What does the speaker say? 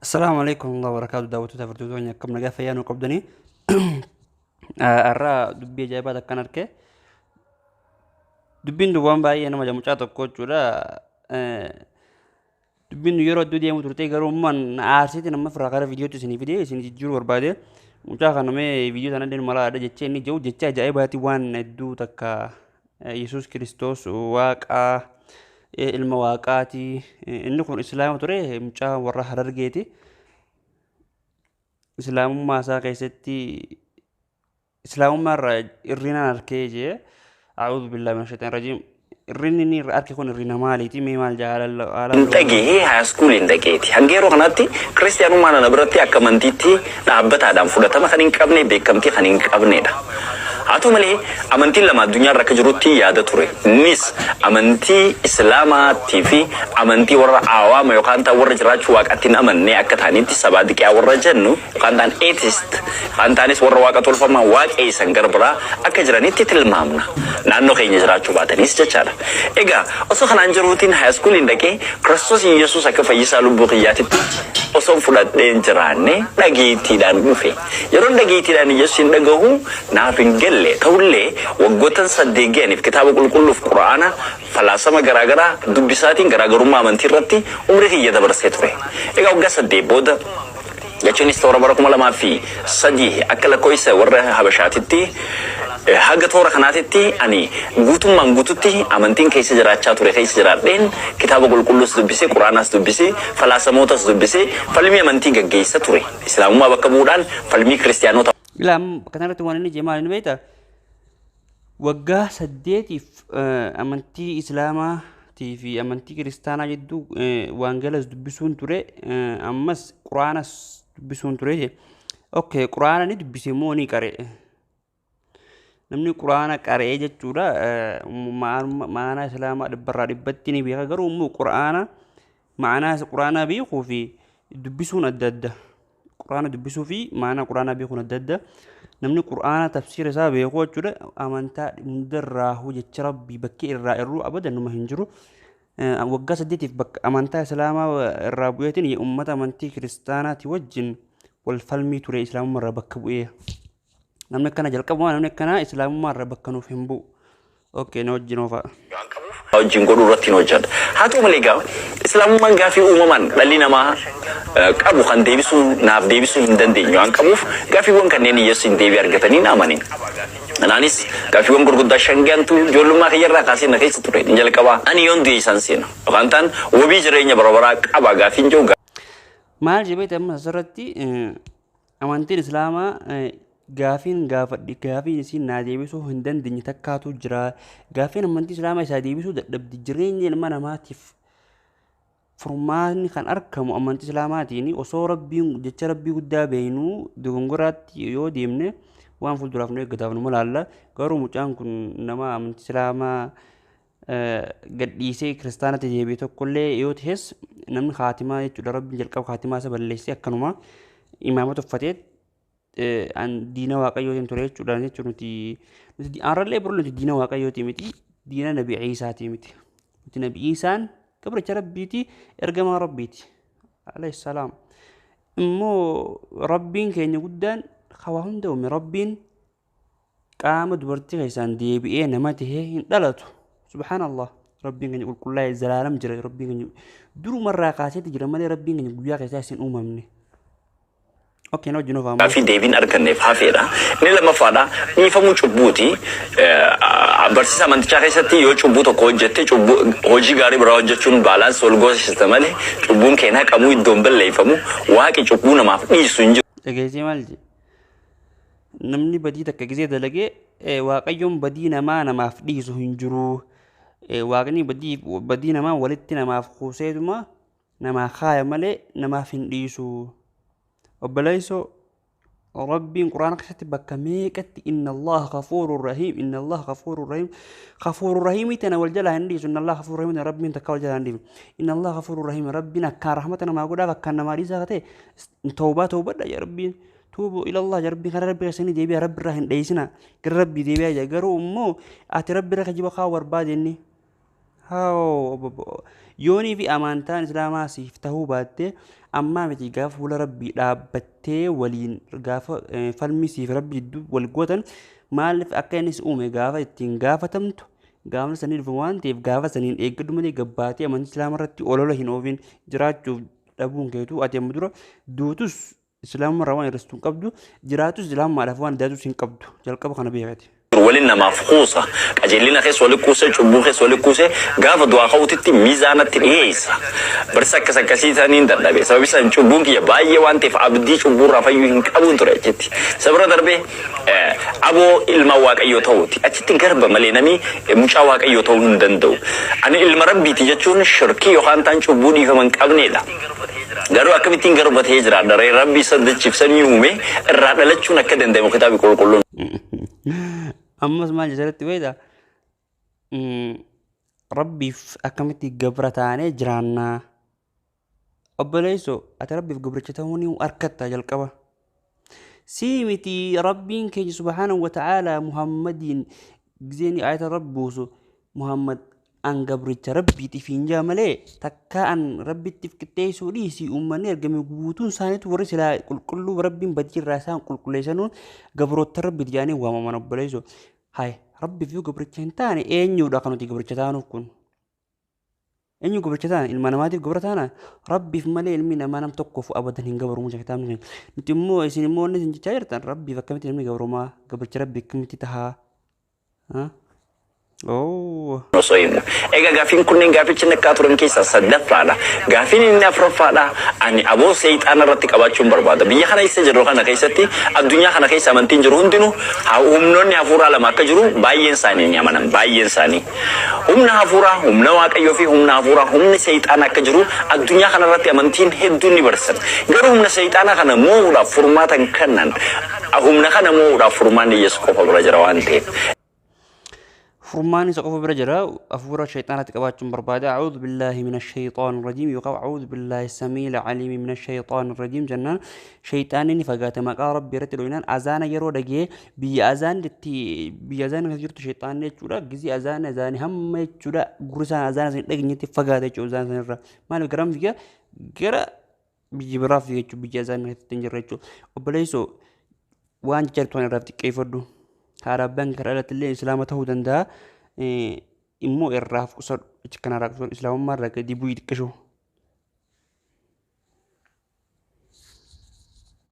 السلام عليكم ورحمة الله وبركاته. دعوتو تفرتوتو كم نجا فيان وقبضني أرى دبي جايبات كان أركي دبين دوام باي أنا ما جمعت أكو جورا دبين يورو دودي أمو ترتي كرو من عارسيت نما فرقة فيديو تسني فيديو سني تجور ورباده مجا خانو مي فيديو تانا دين ملا ada جتشي ني جو جتشي جايباتي وان ندو تكا يسوع كريستوس واقع المواقعاتي إنكم إسلام ترى مجا ورا حرر جيتي إسلام ما ساق يستي إسلام مرة إرينا أركيجي أعوذ بالله من الشيطان الرجيم إريني أركي كون إرينا مالي تي مال جال على Intagi high school indagati. Hangero kanati Cristiano mana na berarti akamantiti na abbat adam fudata makaning kabne bekamti kaning kabne da. Atu mali amanti lama dunia rakajuruti ya da ture. Nis amanti Islama TV amanti warra awam yo kanta warra jirachu wakatin amanne akatani ti sabadi kya warra jannu kantan atheist kantanis warra wakatul fama wak e sangar bra akajrani titil mamna. Nanno kaynya jirachu batanis jachara. Ega oso kanan jarutin high school indake Kristus Yesus akka fayyisa lubbuu kiyyaatitti osoo fudhadheen jiraanne dhageettiidhaan dhufe yeroo dhageettiidhaan Yesuusin dhagahu naaf hin galle ta'ullee waggoottan saddeegi'aniif kitaaba qulqulluuf quraana falaasama garaagaraa dubbisaatiin garaagarummaa amantii irratti umrii kiyya dabarsee ture egaa waggaa saddeet booda jechuunis toora bara 2003 akka lakkoofsa warra habashaatitti haga toora kanaatitti ani guutummaan guututti amantiin keessa jiraachaa ture keessa jiraadheen kitaaba qulqulluus dubbisee quraanas dubbisee falaasamootas dubbisee falmii amantii gaggeessa ture islaamummaa bakka bu'uudhaan falmii kiristaanota إلهم كترت وانني جمال البيت وجه سديتي أمنتي إسلاما في أمنتي كريستانا جدو وانجلس دبسون تري أمس قرآن دبسون تري أوكي قرآن ندبسموني كاري نمني قرآن كاري جتورا معنا إسلاما دبرة دبتني بيها قرو مو قرآن معنا قرآن بيخو في دبسون الدد قرآن دبسو في معنا قرآن بيخون الدد نمني قرآن تفسير سابق يقول جدا أمانتا مدرّاه يجرب ببكي الرائرو أبدا إنه ما هنجرو وقاس ديتي بك أمانتا سلامة الرابويتين يا أمة أمانتي كريستانا توجن والفلمي ترى إسلام مرة بكبو إيه نمني كنا جلكب وانا نمني كنا إسلام مرة بكنو فهمبو أوكي نوجنو فا wajjin godhuu irratti hin hojjedha. Haa ta'u malee egaa islaamummaan gaafii uumamaan dhalli namaa qabu kan naaf deebisuu hin dandeenye waan qabuuf gaafiiwwan kanneen Yesuus hin deebii argatanii na amanin. Anaanis gaafiiwwan gurguddaa shangantu ijoollummaa kiyyarraa kaasee na keessa ture hin jalqabaa ani yoon du'e isaan seena yookaan ta'an wabii jireenya bara baraa qaba gaafiin jiru. maal jibee amma asirratti amantiin islaamaa gaafin gaafadhi gaafin isin naa deebisuu hin dandeenye takkaatu jira gaafin amantii islaamaa isaa deebisuu dadhabdi jireenya ilma namaatiif furmaanni kan argamu amantii islaamaatiin osoo rabbiin jecha rabbii guddaa beeknuu dogongoraatti yoo deemne waan fuulduraaf nu eeggataaf nu malaalla garuu mucaan kun nama amantii islaamaa gadhiisee kiristaanatti deebi'e tokkollee yoo ta'es namni haatimaa jechuudha rabbiin jalqaba haatimaa isa balleessee akkanuma imaamata uffatee an diina waaqayyootiin ture jechuudha jechuun nuti aanrallee biroo nuti diina waaqayyootii miti diina nabi Ciisaati miti nuti nabi Ciisaan gabricha rabbiiti ergamaa rabbiiti alayhi salaam immoo rabbiin keenya guddaan hawaa hunda uume rabbiin qaama dubartii keessaan deebi'ee nama tahee hin dhalatu subhaanallah rabbiin keenya qulqullaa'ee zalaalam jira rabbiin keenya durumarraa kaaseeti jira malee rabbiin keenya guyyaa keessaa hin uumamne. Okay, no, you know, Gaaffii deebiin arganneef hafeedha. Inni lammaffaadha. Dhiifamuu cubbuuti. Barsiisa amantichaa keessatti yoo cubbuu tokko hojjette hojii gaarii biraa hojjechuun baalaansi wal goosista malee cubbuun keenya haqamuu iddoon balleeffamu waaqi cubbuu namaaf dhiisu hin jiru. Dhageessee maal jedhe? Namni badii takka gisee dalagee waaqayyoon badii namaaf dhiisu hin jiru. Waaqni badii namaa walitti namaaf kuuseetuma namaa kaaya malee namaaf hin dhiisu. وبلايسو ربي القرآن كتب بكميكت إن الله غفور رحيم إن الله غفور رحيم غفور رحيم تناول جل عندي إن الله غفور رحيم ربي تكاول جل عندي إن الله غفور رحيم ربنا كرحمتنا ما قولا فكنا ما ريزا كتي توبة يا ربي توبوا إلى الله يا ربي خير ربي سني ديبي رب رهن ديسنا ربي ديبي يا جرو أمو أتي ربي رخ جبا خاور بعد إني ها يوني في أمانتان إسلاما سيفتهو باتي أما متي غاف ولا ربي دابتي ولين غاف فالمي سيف ربي دو والقوتن مالف أكينيس أومي غافة اتين غافة تمتو غافة سنين فوان تيف غافة سنين إيقدو مدي غباتي أمان إسلام رتي أولولا هنوفين جراتو دابون كيتو أتي مدورة دوتوس إسلام روان يرستون قبدو جراتو إسلام معرفوان دادو سين قبدو جلقب خانا بيغاتي ولنا مفقوسة أجلنا خيس ولا كوسة شبو خيس ولا كوسة قاف دوا خوتتي ميزانة تريس برسك سكسي ثانين دربي سبب سان شبون كي باي وانت في عبدي شبو رافيو هنك أبون تريجتي سبرا دربي أبو المواق أيو توتي أتتين كرب ملينامي مشاواق أيو تون دندو أنا المربي تيجتون شركي يخانتان شبوني فمن كابنيلا Garu akamitin garu bat hijra dari Rabbi sadde chipsan yume rada lechuna kaden demo kitabi kul أما اسمع جزرت ويدا ربي في أكمتي قبرتاني جرانا أبليسو أتربي في قبرتهوني وأركتها جلقبة سيمتي ربي كي سبحانه وتعالى محمد زيني آية ربوسو محمد أن قبرت ربي تفين جاملي تكا أن ربي تفكتي سوليسي أماني أرقمي قبوتون سانيت ورسلا كل ربي بدير راسان كل ليسانون قبرت ربي جاني وما من أبليسو هاي ربي فيو قبرتين تاني إنيو داقنو تي قبرتانو كون إنيو قبرتان المناماتي قبرتانا ربي في مالي المينا ما نم توقف أبدا هن قبرو موجه كتامن نتمو إسيني مو نزن جايرتان ربي فكمتي المي قبرو ما قبرت ربي كمتي تها ها Oh. Soimu. Ega gafin kuning gafin cina katuran kisah sadaf lada. Gafin ini afrof lada. Ani abo seitan arati kabacum berbada. Biya kana isa jero kana kaisati. Adunya kana kaisa mantin jero hundinu. Ha umnon ni afura la maka jero bayin sani ni amanan bayin sani. Umna afura umna waka yofi umna afura umni seitanaka jero adunya kana rati mantin heduni bersen. Garu umna seitan kana mau la formatan kanan. Umna kana mau la formani yesko pabra فرماني سقف برجرة أفور الشيطان تكباتهم بربادة أعوذ بالله من الشيطان الرجيم يقول أعوذ بالله السميع العليم من الشيطان الرجيم جنان شيطاني فقات ما قال ربي رتل وينان أذان يرو دقيه بأذان بأذان كثيرت شيطان يجورا جزي أذان هم يجورا غرسان أذان سن دقنيتي فقات يجو أذان سن ما له كرام فيها كرا بيجبرا فيها يجو بيجي أذان تنجر يجو وبليسو وان جرتون رفتي كيف دو هاربان كرالة اللي إسلامته دندا إمو إرّاف كسر إتكنا راكسون إسلام مرة كدي بويد كشو